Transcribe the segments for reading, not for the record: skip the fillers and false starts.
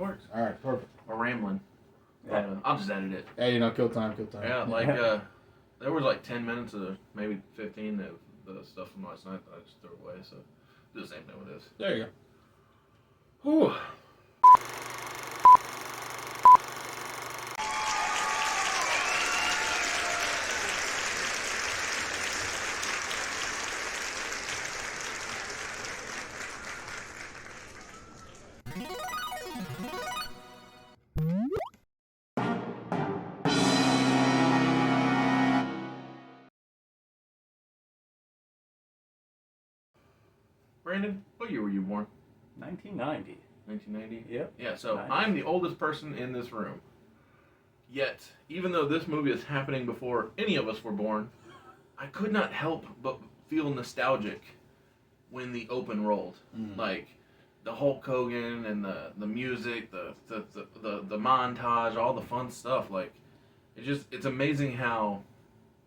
works. All right, perfect. We're rambling. Yeah. I'll just edit it. Hey, kill time. Yeah, there was like 10 minutes of maybe 15 of the stuff from last night that I just threw away. So do the same thing with this. There you go. Whew. Brandon, what year were you born? 1990. 1990? Yep. Yeah, so 90. I'm the oldest person in this room. Yet, even though this movie is happening before any of us were born, I could not help but feel nostalgic when the open rolled. Like, the Hulk Hogan and the music, the montage, all the fun stuff. Like, it's amazing how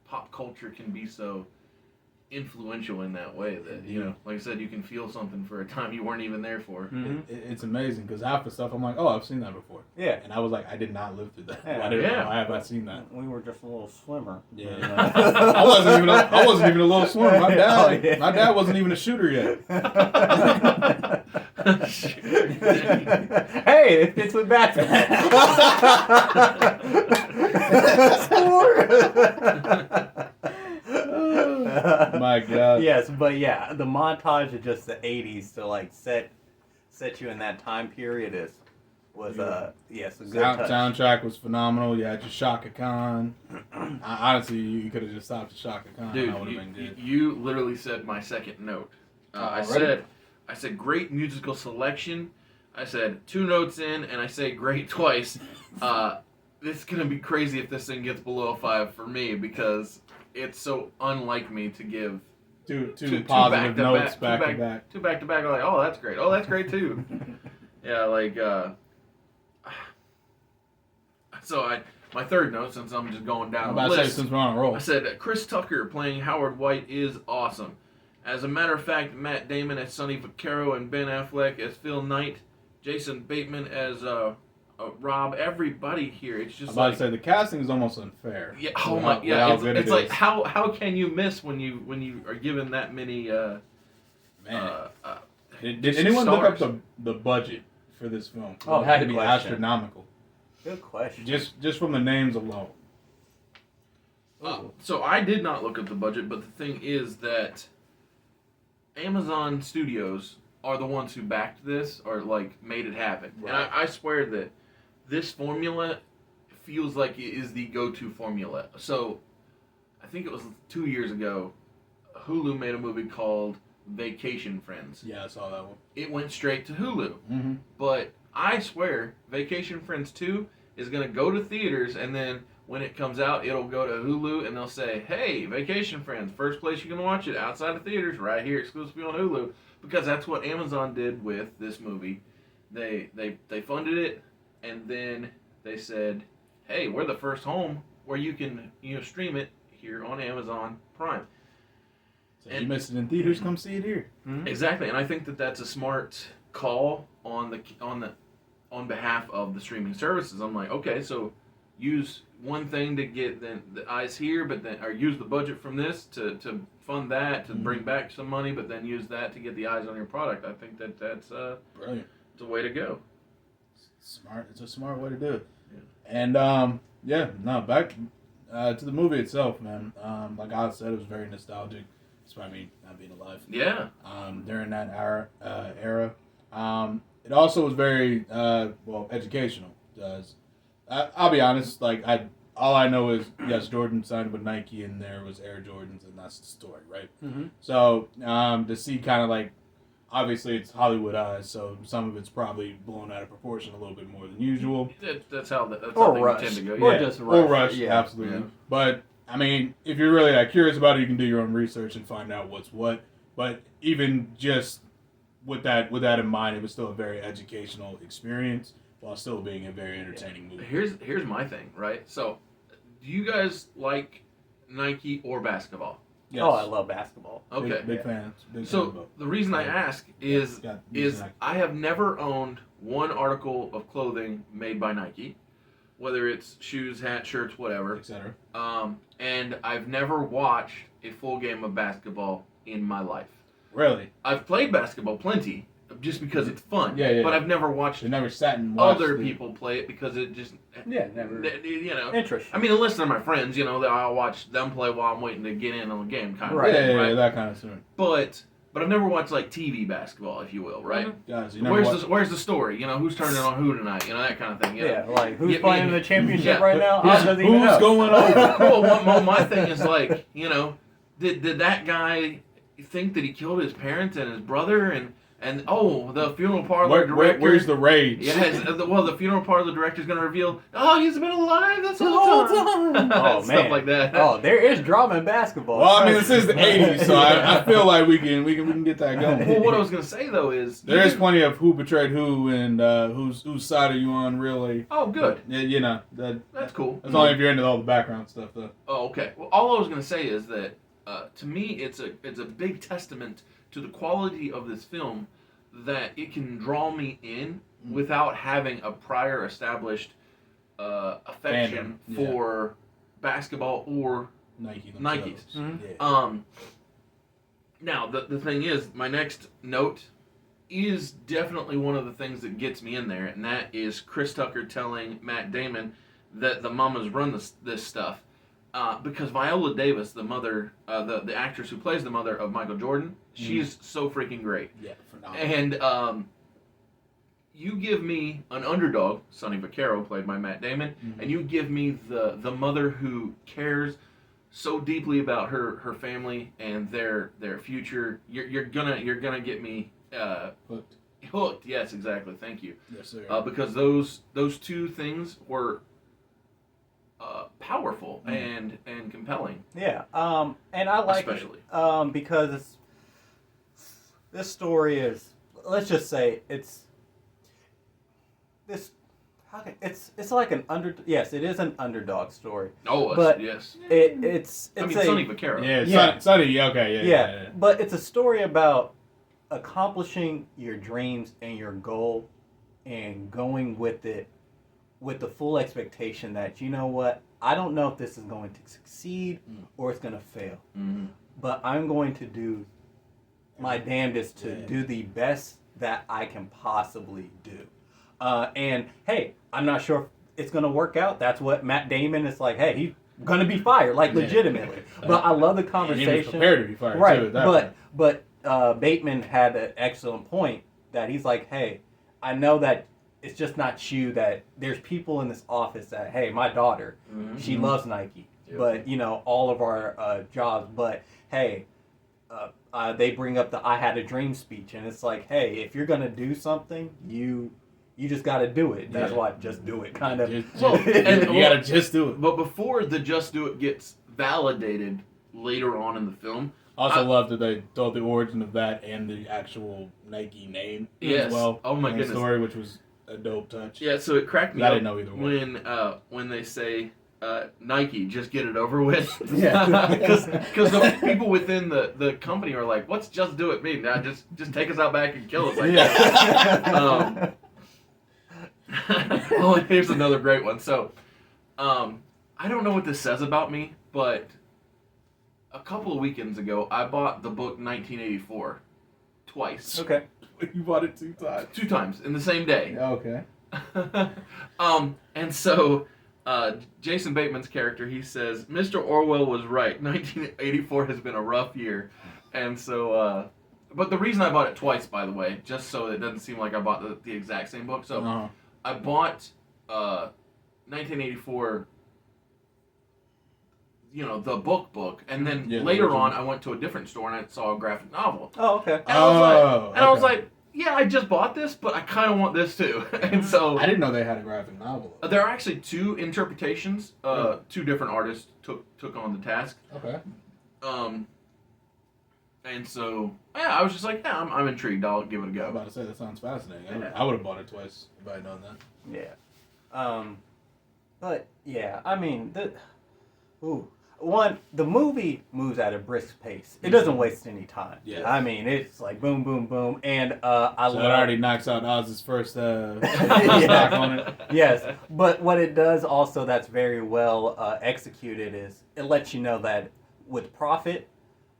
pop culture can be so influential in that way that, you know, like I said, you can feel something for a time you weren't even there for. It's amazing because half the stuff I'm like, oh, I've seen that before. Yeah. And I was like, I did not live through that. Yeah. I didn't Yeah. know. I have not seen that. We were just a little slimmer. Yeah. I wasn't even a little swimmer. My dad wasn't even a shooter yet. Hey, it fits with basketball. My God. Yes, but yeah, the montage of just the 80s to like set you in that time period was a good touch. Soundtrack was phenomenal. You had your Shaka Khan. Honestly, you could have just stopped at Shaka Khan. Dude, I would have been good. you literally said my second note. I said great musical selection. I said 2 notes in, and I say great twice. It's gonna be crazy if this thing gets below a 5 for me because it's so unlike me to give two positive notes back to back. 2 back to back. I'm like, oh, that's great. Oh, that's great too. Yeah, like so my third note, since I'm just going down the list, since we're on a roll. I said Chris Tucker playing Howard White is awesome. As a matter of fact, Matt Damon as Sonny Vaccaro and Ben Affleck as Phil Knight, Jason Bateman as Rob. Everybody here, it's just I'm about to say the casting is almost unfair. Yeah. Oh my. Yeah. It's like how can you miss when you are given that many? Man. Did anyone look up the budget for this film? Oh, it had to be astronomical. Good question. Just from the names alone. So I did not look up the budget, but the thing is that Amazon Studios are the ones who backed this or like made it happen. Right. And I swear that this formula feels like it is the go-to formula. So I think it was 2 years ago, Hulu made a movie called Vacation Friends. Yeah, I saw that one. It went straight to Hulu. Mm-hmm. But I swear Vacation Friends 2 is going to go to theaters, and then when it comes out, it'll go to Hulu, and they'll say, hey, Vacation Friends, first place you can watch it outside of theaters, right here exclusively on Hulu, because that's what Amazon did with this movie. They funded it, and then they said, hey, we're the first home where you can stream it here on Amazon Prime. So you missed it in theaters, come see it here. Mm-hmm. Exactly, and I think that that's a smart call on behalf of the streaming services. I'm like, okay, so use one thing to get the eyes here, but then or use the budget from this to fund that to bring back some money, but then use that to get the eyes on your product. I think that's brilliant. It's a way to go. Smart. It's a smart way to do it. Yeah. And back to the movie itself, man. Like I said, it was very nostalgic. Despite me not being alive. Yeah. During that era. It also was very educational. I'll be honest. Like all I know is yes, Jordan signed with Nike, and there was Air Jordans, and that's the story, right? Mm-hmm. So to see kind of like, obviously it's Hollywoodized, so some of it's probably blown out of proportion a little bit more than usual. That's how things Rush. tend to go. Or Yeah. just Rush. Or Rush, Yeah. absolutely. Yeah. But I mean, if you're really that curious about it, you can do your own research and find out what's what. But even just with that in mind, it was still a very educational experience while still being a very entertaining movie. Here's my thing, right? So, do you guys like Nike or basketball? Yes. Oh, I love basketball. Okay. Big fans. Big So fans. the reason I ask is I have never owned one article of clothing made by Nike, whether it's shoes, hats, shirts, whatever. etc. And I've never watched a full game of basketball in my life. Really? I've played basketball plenty, just because it's fun. Yeah. But I've never watched You never sat and watched other people play it because it just, never. you know. Interesting. I mean, unless they're my friends, you know, I'll watch them play while I'm waiting to get in on the game, kind of Right. thing, Yeah, right? that kind of thing. But I've never watched like TV basketball, if you will, right? Guys, you never watched. Where's the story? You know, who's turning on who tonight? You know, that kind of thing. You know? Yeah, like who's Yeah, playing yeah. the championship Yeah. right now? I doesn't even Who's know. going over? Well, my thing is like, you know, did that guy think that he killed his parents and his brother and the funeral parlor director? Where's the rage? Yes, the funeral parlor director is going to reveal, he's been alive this whole time. Oh, Stuff man. like that. Oh, there is drama in basketball. Well, I mean, this is the '80s, so I feel like we can get that going. Well, what I was going to say though is There is plenty of who betrayed who and whose side are you on, really. Oh, good. Yeah, you know, That's cool. that's only if you're into all the background stuff, though. Oh, okay. Well, all I was going to say is that to me, it's a big testament to the quality of this film that it can draw me in without having a prior established affection Fandom, yeah. for basketball or Nike Nikes. themselves. Mhm. Yeah. Now the thing is, my next note is definitely one of the things that gets me in there, and that is Chris Tucker telling Matt Damon that the mamas run this stuff. Because Viola Davis, the mother, the actress who plays the mother of Michael Jordan, she's so freaking great. Yeah, phenomenal. And you give me an underdog, Sonny Vaccaro, played by Matt Damon, and you give me the mother who cares so deeply about her family and their future. You're gonna get me Hooked. hooked. Yes, exactly. Thank you. Yes, sir. Because those two things were powerful and compelling. Yeah, and I like Especially. it because this story is, let's just say it's like an yes, it is an underdog story. Oh, But- yes. It's I mean, a, Sonny Vaccaro. Yeah, Yeah. Sonny. Okay, yeah. but it's a story about accomplishing your dreams and your goal and going with it with the full expectation that, you know what, I don't know if this is going to succeed or it's going to fail, Mhm. but I'm going to do my damnedest to Yeah. do the best that I can possibly do. And hey, I'm not sure if it's going to work out. That's what Matt Damon is like, hey, he's going to be fired, like Yeah. legitimately. But I love the And he conversation. was prepared to be fired, Right, too, at that point. but Bateman had an excellent point that he's like, hey, I know that it's just not you, that there's people in this office that, hey, my daughter, Mhm. she loves Nike, Yep. but, you know, all of our jobs, but, hey, they bring up the I had a dream speech, and it's like, hey, if you're going to do something, you just got to do it. That's Yeah. why just do it, kind of. Well, and- you gotta just do it. But before the Just Do It gets validated later on in the film, Also, I- love that they told the origin of that and the actual Nike name Yes. as well. Oh my in the goodness. story, which was a dope touch. yeah, so it cracked me I up didn't know either way. when they say Nike, just get it over with. Yeah. Because the people within the company are like, what's Just Do It mean? Now just take us out back and kill us. Like Yeah. Oh, here's another great one. So, I don't know what this says about me, but a couple of weekends ago, I bought the book 1984 twice. Okay. You bought it 2 times. 2 times in the same day. Okay. And so Jason Bateman's character, he says, Mr. Orwell was right. 1984 has been a rough year. And so, but the reason I bought it twice, by the way, just so it doesn't seem like I bought the exact same book. So Uh-huh. I bought 1984, the book, and then Yeah, the later original. on I went to a different store and I saw a graphic novel. Oh, okay. And I was okay. like, yeah, I just bought this, but I kind of want this too. And so I didn't know they had a graphic novel. there are actually 2 interpretations. Really? 2 different artists took on the task. Okay. And so yeah, I was just like, yeah, I'm intrigued. I'll give it a I was go. about to say, that sounds fascinating. Yeah. I would have bought it twice if I had known that. Yeah. But yeah, I mean, one, the movie moves at a brisk pace. It doesn't waste any time. Yeah. I mean, it's like boom, boom, boom, and I So love. it already knocks out Oz's first stock on it. Yes, but what it does also that's very well executed is it lets you know that with profit,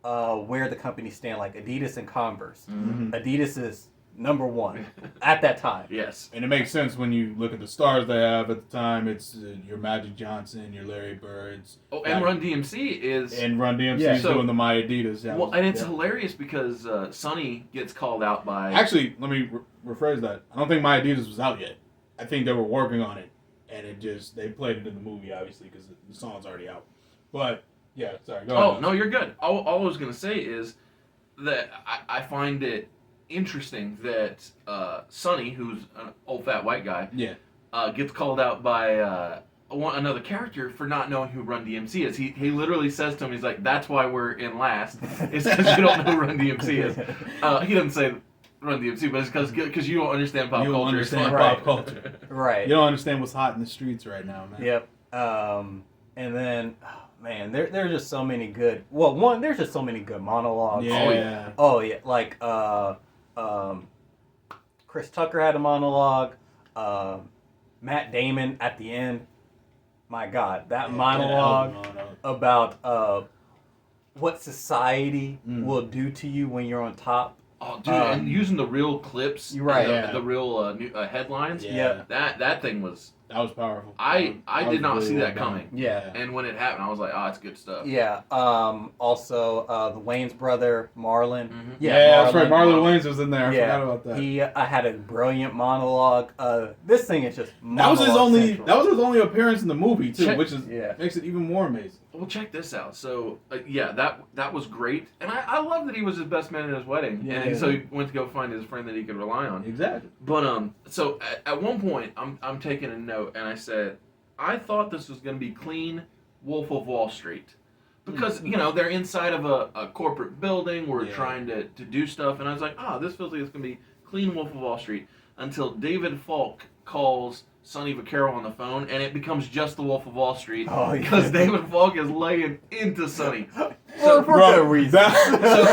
where the companies stand, like Adidas and Converse. Mhm. Adidas is number one at that time. Yes. And it makes sense when you look at the stars they have at the time. It's your Magic Johnson, your Larry Birds. Oh, and Run DMC is. And Run DMC's Yeah. So- doing the My Adidas. Yeah, Well, and it's yeah. hilarious because Sonny gets called out by. Actually, let me rephrase that. I don't think My Adidas was out yet. I think they were working on it, and they played it in the movie, obviously, because the song's already out. But yeah, sorry. Go Oh ahead. no, you're good. All I was gonna say is that I find it interesting that Sonny, who's an old fat white guy, Yeah. gets called out by another character for not knowing who Run DMC is. He literally says to him, he's like, "That's why we're in last. It's because you don't know who Run DMC is." He doesn't say Run DMC, but it's because you don't understand pop You don't culture. understand Right. pop culture. Right. You don't understand what's hot in the streets right now, man. Yep. And then, oh, man, there's just so many good. Well, one, there's just so many good monologues. Yeah. Oh yeah, like Chris Tucker had a monologue. Matt Damon at the end. My God, that monologue about what society will do to you when you're on top. Oh, dude, and using the real clips, You're right. and the real headlines. Yeah. That thing was. That was powerful. I That did was not really see well that done. coming. Yeah. And when it happened, I was like, "Oh, it's good stuff." Yeah. Also, the Wayne's brother, Marlon. Mhm. Yeah, that's right. Marlon Wayans was in there. I forgot about that. He had a brilliant monologue. This thing is just That was his monologue only. central. That was his only appearance in the movie too, Check- which is Yeah. makes it even more amazing. Well, check this out. So, yeah, that was great, and I love that he was his best man at his wedding, Yeah. and so he went to go find his friend that he could rely on. Exactly. But so at one point, I'm taking a note, and I said, I thought this was going to be clean Wolf of Wall Street, because they're inside of a corporate building. We're Yeah. trying to do stuff, and I was like, this feels like it's going to be clean Wolf of Wall Street until David Falk calls Sonny Vaccaro on the phone, and it becomes just the Wolf of Wall Street Oh, yeah. because David Falk is laying into Sonny. For good reason.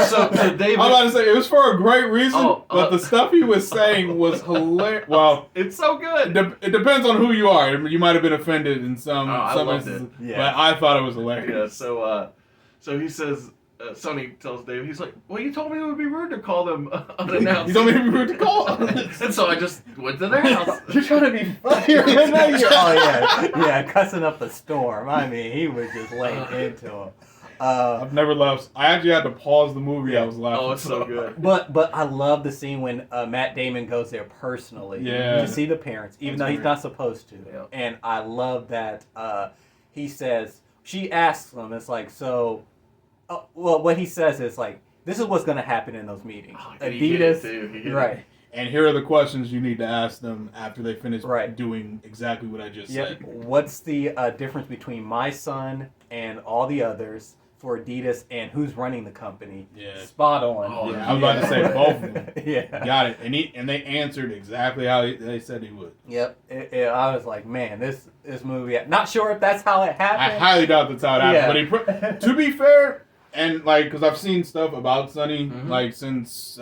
So David, I'm about to say it was for a great reason, Oh, but the stuff he was saying was hilarious. Well, it's so good. it depends on who you are. You might have been offended in some I loved instances, it. Yeah. but I thought it was Yeah. hilarious. So he says. Sonny tells David, he's like, "Well, you told me it would be rude to call them unannounced." You told me to be rude to call. And so I just went to their house. You're trying to be funny right now. Yeah, cussing up a storm. I mean, he was just laying into him. I've never laughed. I actually had to pause the movie. I was laughing. Oh, it's so good. But I love the scene when Matt Damon goes there personally Yeah. to see the parents, even That's though he's great. not supposed to. Yeah. And I love that he says, she asks him, it's like, so, well, what he says is like, this is what's going to happen in those meetings. Oh, he hit it, too. He hit it. Right. And here are the questions you need to ask them after they finish Right. doing exactly what I just Yep. said. What's the difference between my son and all the others for Adidas, and who's running the company? Yeah. Spot on. Oh, Yeah, I was about to say both of them. Yeah. Got it. And they answered exactly how they said he would. Yep. I was like, man, this movie. Not sure if that's how it I happened. highly doubt that's how it happened. Yeah. But to be fair, and like, because I've seen stuff about Sonny, Mhm. like since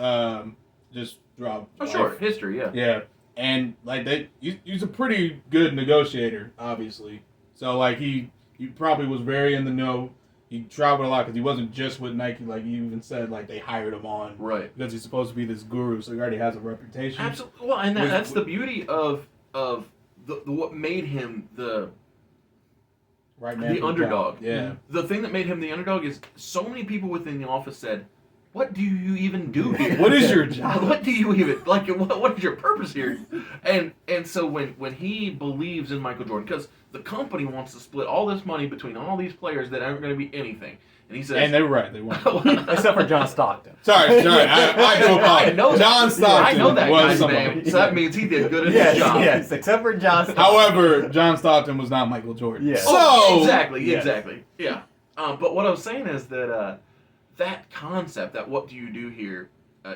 just dropped. Oh, sure. History, yeah. Yeah, and like he's a pretty good negotiator, obviously. So like he probably was very in the know. He traveled a lot because he wasn't just with Nike. Like you even said, like they hired him on Right. because he's supposed to be this guru, so he already has a reputation. Absolutely. Well, and With- that's the beauty of the what made him the Right, man. the underdog. Yeah. The thing that made him the underdog is so many people within the office said, "What do you even do here? What is your job? What do you even like? What is your purpose here?" And so when he believes in Michael Jordan, because the company wants to split all this money between all these players that aren't going to be anything, and he says, And they were right. They weren't. Except for John Stockton. Sorry. I do apologize. I know John Stockton I know that was guy's someone. name, so that means he did good at Yes, his job. yes, except for John Stockton. However, John Stockton was not Michael Jordan. Yeah. So Oh, exactly, yeah. exactly. Yeah. But what I was saying is that that concept, that what do you do here,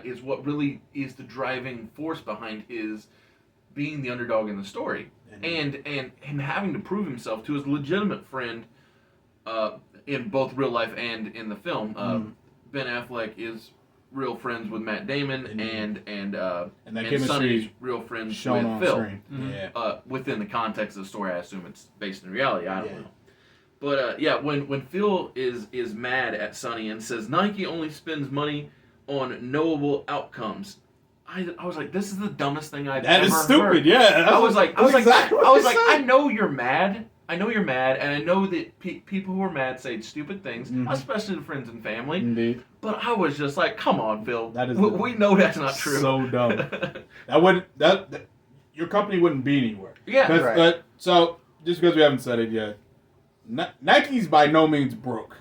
is what really is the driving force behind his being the underdog in the story, and him having to prove himself to his legitimate friend, in both real life and in the film. Mhm. Ben Affleck is real friends with Matt Damon, Indeed. and that and chemistry Sonny's real friends shown with on Phil. screen. Mhm. Yeah. Within the context of the story, I assume it's based in reality. I don't Yeah. know. But yeah, when Phil is mad at Sonny and says Nike only spends money on knowable outcomes, I was like, this is the dumbest thing I've That ever is stupid. heard. Yeah. I was like, exactly what they I said. know you're mad. I know you're mad, and I know that people who are mad say stupid things, Mhm. especially to friends and family. Indeed. But I was just like, come on, Phil. That is we know that's not true. So dumb. That wouldn't that your company wouldn't be anywhere. Yeah. 'Cause, Right. so just because we haven't said it yet, Nike's by no means broke.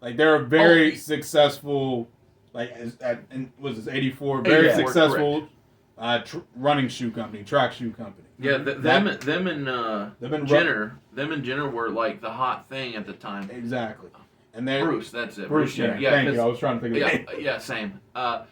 Like they're a very Oh, successful, like was this 84? Very 84, successful running shoe company, track shoe company. Yeah, them and They've been them and Jenner were like the hot thing at the time. Exactly. And then Bruce, that's it. Bruce Jenner. Yeah, Thank you. I 'cause- was trying to think of yeah, it. yeah, same. But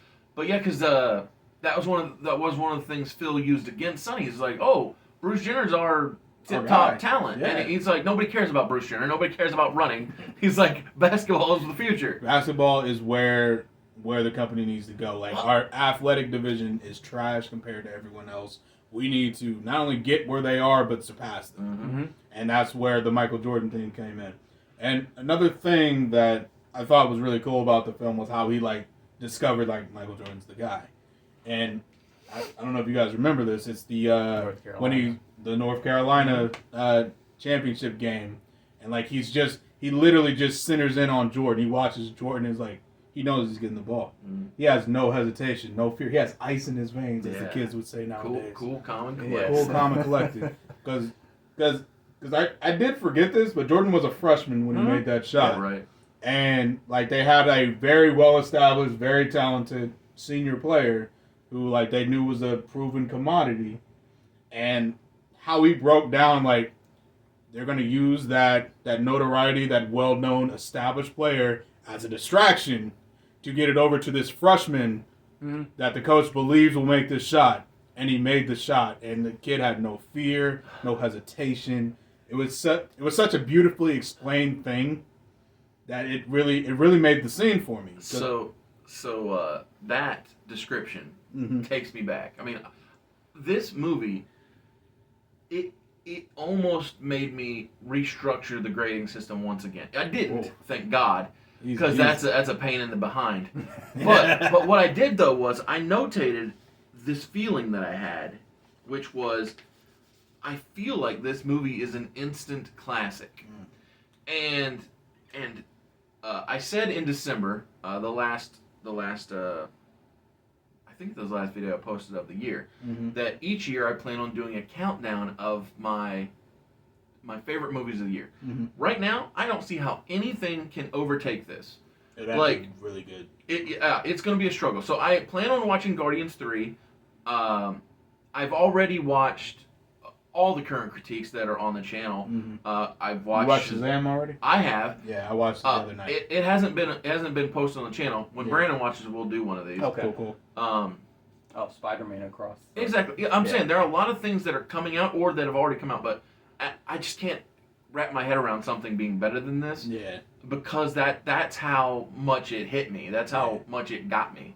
yeah, because that was one of the things Phil used against Sonny. He's like, oh, Bruce Jenner's our tip guy. top talent, Yeah. and he's like, nobody cares about Bruce Jenner. Nobody cares about running. He's like, basketball is the future. Basketball is where the company needs to go. Like our athletic division is trash compared to everyone else. We need to not only get where they are, but surpass them. Mm-hmm. And that's where the Michael Jordan thing came in. And another thing that I thought was really cool about the film was how he like discovered like Michael Jordan's the guy. And I don't know if you guys remember this. It's the North Carolina. when the North Carolina championship game, and like he literally just centers in on Jordan. He watches Jordan and is like he knows he's getting the ball. Mhm. He has no hesitation, no fear. He has ice in his veins, as the Yeah. kids would say nowadays. Cool, calm, and Yeah. collected. Cool, calm, and collected. Because I did forget this, but Jordan was a freshman when he Mhm. made that shot. Yeah, right. And like they had a very well established, very talented senior player who like they knew was a proven commodity. And how he broke down like they're gonna use that notoriety, that well known established player as a distraction to get it over to this freshman Mhm. that the coach believes will make this shot. And he made the shot, and the kid had no fear, no hesitation. It was such a beautifully explained thing that it really made the scene for me. So that description Mhm. takes me back. I mean, this movie, it almost made me restructure the grading system once again. I didn't, Whoa. thank God, Easy, because easy. that's a pain in the behind. But what I did though was I notated this feeling that I had, which was I feel like this movie is an instant classic, and I said in December, the last I think this was the last video I posted of the year, Mhm. that each year I plan on doing a countdown of my favorite movies of the year. Mhm. Right now, I don't see how anything can overtake this. It had like- been really good. It's going to be a struggle. So I plan on watching Guardians 3. I've already watched all the current critiques that are on the channel. Mhm. I've You watched. watched Shazam already? I have. Yeah, I watched it the other night. It hasn't been posted on the channel. When Yeah. Brandon watches, we'll do one of these. Okay. Cool. Oh, Spider-Man across. Exactly. Yeah, I'm Yeah. saying there are a lot of things that are coming out or that have already come out, but I just can't wrap my head around something being better than this Yeah. because that's how much it hit me. That's how much it got me,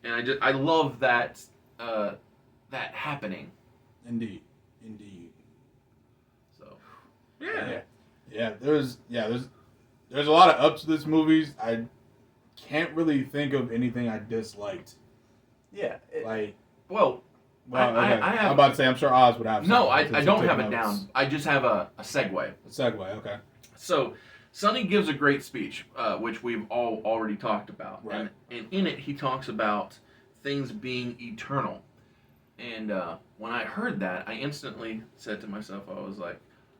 and I love that that happening. Indeed. So yeah. Yeah. There's a lot of ups to this movie. I can't really think of anything I disliked. Yeah. Like, Well, well, I okay. have- I'm about to say I'm sure Oz would have. no, something I to don't take have it notes. down. I just have a segue. A segue. Okay. So, Sonny gives a great speech, which we've all already talked about. Right. And in it, he talks about things being eternal. And when I heard that, I instantly said to myself, I was like,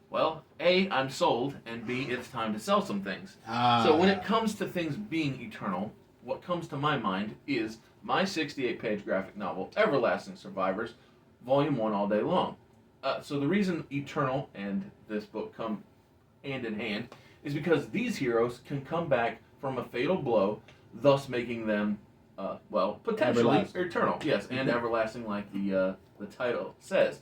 well, A, I'm sold, and B, it's time to sell some things. So when it comes to things being eternal, what comes to my mind is my 68-page graphic novel, Everlasting Survivors, Volume 1 all day long. So the reason Eternal and this book come hand in hand is because these heroes can come back from a fatal blow, thus making them, potentially Everlasting. eternal. Yes, and everlasting like the title says.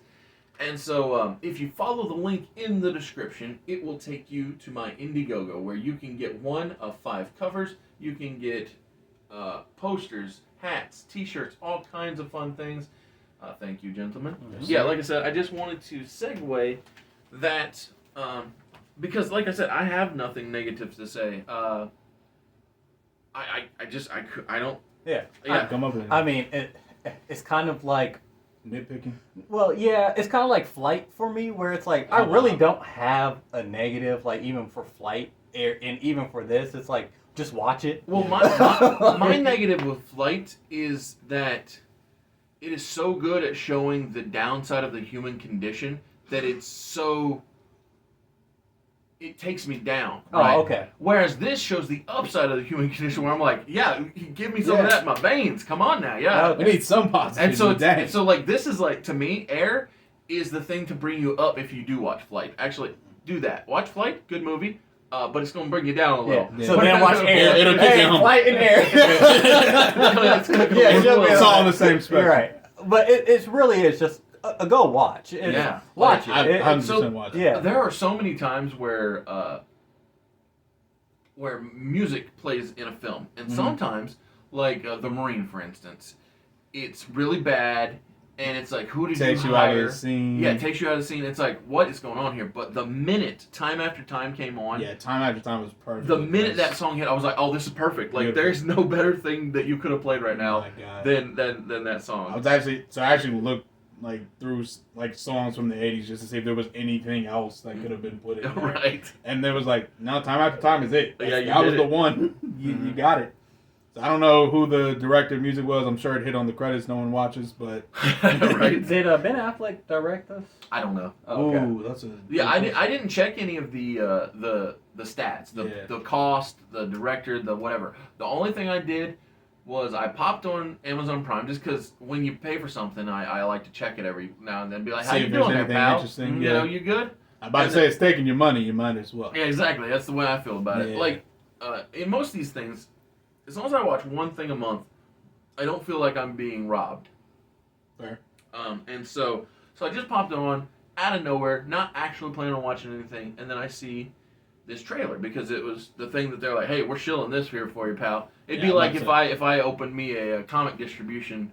And so, if you follow the link in the description, it will take you to my Indiegogo, where you can get one of 5 covers. You can get posters, hats, T-shirts, all kinds of fun things. Thank you, gentlemen. Yes, Yeah, like I said, I just wanted to segue that because, like I said, I have nothing negative to say. I don't. Yeah. Yeah. Come up with it. I mean, it's kind of like, Nitpicking. well, yeah, it's kind of like Flight for me, where it's like I really don't have a negative, like even for Flight, and even for this, it's like just watch it. Well, my negative with Flight is that it is so good at showing the downside of the human condition that it takes me down. Right? Oh, okay. Whereas this shows the upside of the human condition, where I'm like, yeah, give me some of that in my veins. Come on now, yeah. We need some positivity. And so like this is like, to me, Air is the thing to bring you up if you do watch Flight. Actually, do that. Watch Flight, good movie. But it's gonna bring you down a little. Yeah. So then watch Air. It'll kick you home. Flight and Air. It's all on the same spectrum. You're right. But it's really is just a go watch. Yeah. Watch I it. 100% watch it. Yeah. There are so many times where music plays in a film, and sometimes, like The Marine, for instance, it's really bad, and it's like, who did Takes you you out hire? of the scene. Yeah, it takes you out of the scene. It's like, what is going on here? But the minute time after time came on, Yeah, time after time was perfect. the minute that song hit, I was like, oh, this is perfect. Like, Beautiful. there's no better thing that you could have played right now Oh my God. than that song. I actually looked like through like songs from the 80s just to see if there was anything else that could have been put in there. Right. And there was like, no, time after time is it. Yeah, you that was did the it. one. You got it. So I don't know who the director of music was. I'm sure it hit on the credits. No one watches, but Right. Did Ben Affleck direct this? I don't know. Okay. ooh, that's a Yeah, I didn't check any of the stats, the cost, the director, the whatever. The only thing I did was I popped on Amazon Prime just because when you pay for something, I like to check it every now and then. Be like, how See you if there's doing there, anything pal? interesting, You yeah. know, you good? I'm about to say it's taking your money. You might as well. Yeah, exactly. That's the way I feel about it. Yeah. Like in most of these things, as long as I watch one thing a month, I don't feel like I'm being robbed. Fair. And so I just popped it on out of nowhere, not actually planning on watching anything, and then I see this trailer because it was the thing that they're like, "Hey, we're shilling this here for you, pal." It'd be Yeah, like that's if I opened me a comic distribution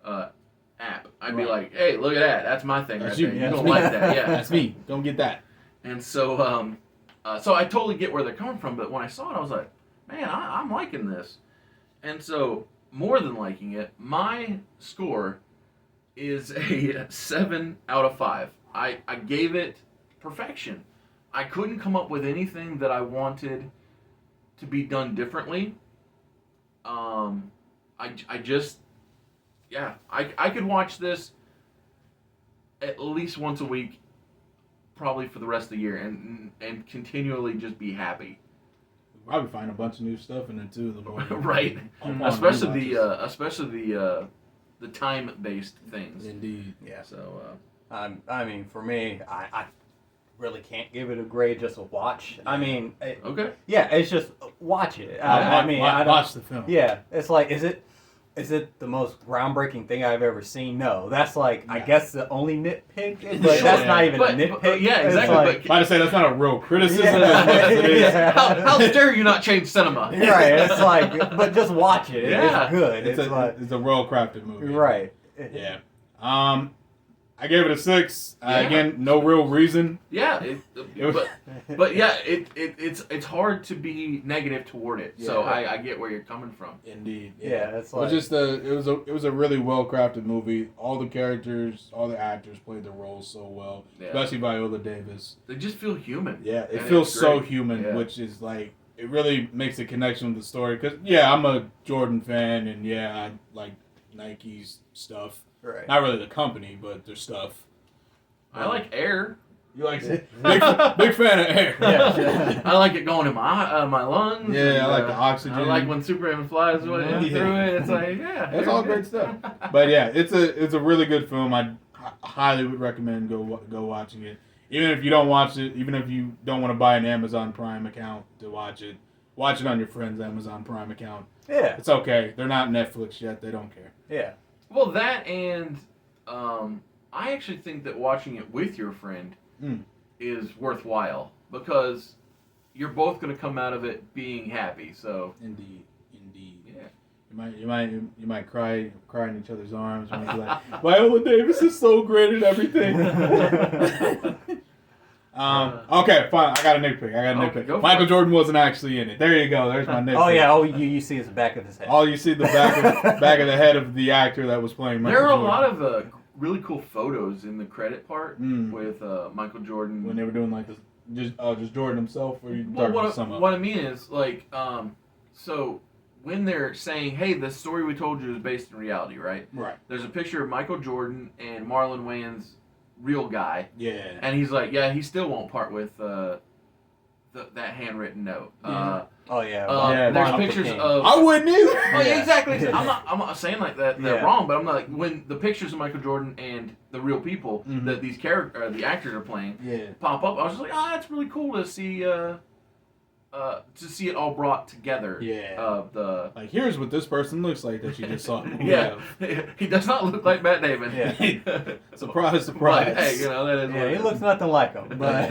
app, I'd be Right. like, "Hey, look at that! That's my thing That's right you. there. You That's don't me. like that, yeah?" That's me. Don't get that. And so so I totally get where they're coming from, but when I saw it, I was like, "Man, I'm liking this." And so, more than liking it, my score is a 7 out of 5. I gave it perfection. I couldn't come up with anything that I wanted to be done differently. I just, yeah, I could watch this at least once a week, probably for the rest of the year, and continually just be happy. Probably find a bunch of new stuff in it too. The more Right. I'm on Especially rewatches. especially the time-based things. Indeed. Yeah. So I mean, for me, I really can't give it a grade, just a watch. I mean, okay. yeah, it's just watch it. I mean, I don't, watch the film. yeah, it's like, is it the most groundbreaking thing I've ever seen? No, that's like, I Yeah. guess the only nitpick, but Sure. that's not even But- a nitpick. but- yeah, It's exactly, like- but- About to say that's not a real criticism Yeah. as much as it is. Yeah. How dare you not change cinema? right, it's like, but just watch it. Yeah. It's good. It's like, a well crafted movie. right. Yeah. I gave it a 6. Yeah. Again, no real reason. Yeah, It was- but yeah, it's hard to be negative toward it. So Yeah. I get where you're coming from. Indeed. Yeah, it's It was like, just it was a really well crafted movie. All the characters, all the actors played their roles so well. Yeah. Especially Viola Davis. They just feel human. Yeah, it And feels it's so great. human, Yeah. which is like it really makes a connection with the story. Because yeah, I'm a Jordan fan, and yeah, I like Nike's stuff. right. Not really the company, but their stuff. I like air. You like big fan of Air. Yeah. I like it going in my lungs. Yeah, and, I like the oxygen. I like when Superman flies through Yeah. it. It's like, yeah, That's all great stuff. But yeah, it's a really good film. I highly would recommend go watching it. Even if you don't watch it, even if you don't want to buy an Amazon Prime account to watch it on your friend's Amazon Prime account. Yeah. It's okay. They're not Netflix yet. They don't care. Yeah. Well, that and I actually think that watching it with your friend Mm. is worthwhile because you're both going to come out of it being happy. So Indeed. yeah. You might cry in each other's arms when you're like, Viola Davis is so great at everything. Okay, fine. I got a nitpick. Okay, go for Michael it. Jordan wasn't actually in it. There you go. There's my nitpick. Oh yeah, you see his back of his head. All you see the back of the head of the actor that was playing Michael There are a Jordan. lot of really cool photos in the credit part Mm. with Michael Jordan. When they were doing like this, just Jordan himself, or you Well, talking some of what I mean is, like, so when they're saying, hey, the story we told you is based in reality, right? Right. There's a picture of Michael Jordan and Marlon Wayans, real guy, Yeah. and he's like, yeah, he still won't part with that handwritten note. Yeah. Oh yeah. Yeah, There's Martin Luther pictures King. of... I wouldn't either. Oh, yeah, Yeah. exactly. I'm not saying like that they're Yeah. wrong, but I'm like, when the pictures of Michael Jordan and the real people Mhm. that the actors are playing Yeah. pop up, I was just like, that's really cool to see it all brought together. Yeah. The Like, here's what this person looks like that you just saw. yeah, he does not look like Matt Damon. Yeah. Surprise, surprise. But, hey, that is. Yeah, what he it looks is. nothing like him. But,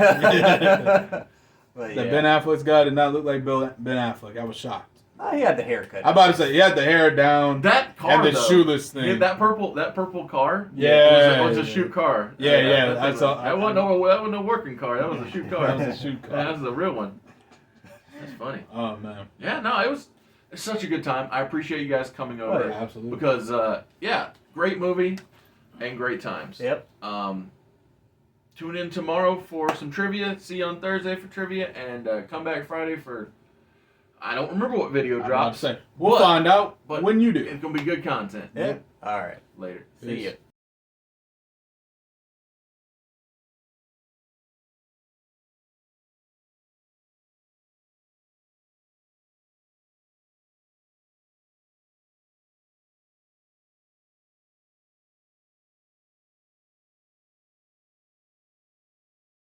but That yeah. Ben Affleck's guy did not look like Ben Affleck. I was shocked. Oh, he had the haircut. I'm about to say, he had the hair down That car and the though, shoeless thing. yeah, that purple car. Yeah. was a shoot car. Yeah, yeah, That I thing saw- was- That wasn't no working car. That was a shoot car. That was a shoot car. Yeah, that was the real one. That's funny. Oh, man. Yeah, no, it's such a good time. I appreciate you guys coming Oh, over yeah, absolutely. because great movie and great times. Yep. Tune in tomorrow for some trivia. See you on Thursday for trivia, and come back Friday for I don't remember what video I'm about to drops. say, we'll But- find out but when you do. It's gonna be good content. Yeah. All right. Later. See Peace. ya.